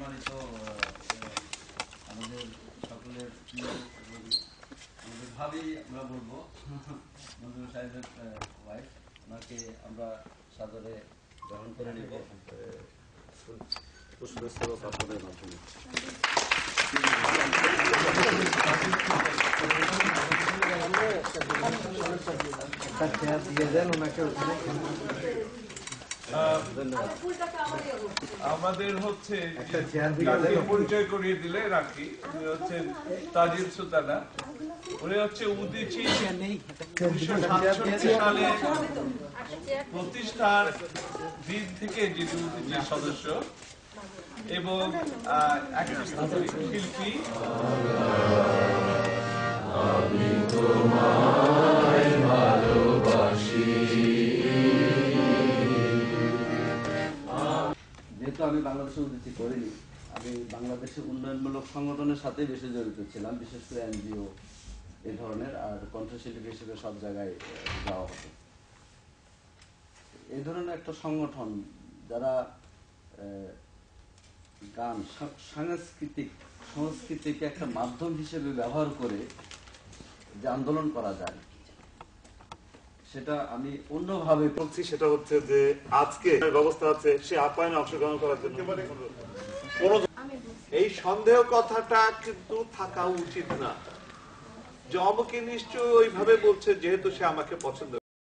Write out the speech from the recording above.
সম্মানিত আমাদের সকলের প্রিয় আমাদের ভাবি আমরা বলবো মঞ্জুর সাহেবের ওয়াইফ, ওনাকে আমরা সাদরে গ্রহণ করে নেব পুষ্পস্তবক অর্পণের মাধ্যমে। আমাদের হচ্ছে পরিচয় করিয়ে দিলে রাখি, উনি হচ্ছেন তাজিল সুলতানা। উনি হচ্ছে উদীচী 1967 সালে প্রতিষ্ঠার দিন থেকে যিনি উদীচীর সদস্য এবং একজন শিল্পী। যেহেতু আমি বাংলাদেশে উন্নতি করিনি, আমি বাংলাদেশের উন্নয়নমূলক সংগঠনের সাথে বেশি জড়িত ছিলাম, বিশেষ করে এনজিও এই ধরনের, আর কণ্ঠশিল্পী হিসেবে সব জায়গায় যাওয়া হতো। এই ধরনের একটা সংগঠন যারা গান সংস্কৃতিকে একটা মাধ্যম হিসেবে ব্যবহার করে যে আন্দোলন করা যায়, সেটা আমি অন্যভাবে বলছি। সেটা হচ্ছে যে আজকে ব্যবস্থা আছে সে আপ্যায়নে অংশগ্রহণ করার জন্য এই সন্দেহ কথাটা কিন্তু থাকা উচিত না যে অমুকে নিশ্চয়ই ওইভাবে বলছে যেহেতু সে আমাকে পছন্দ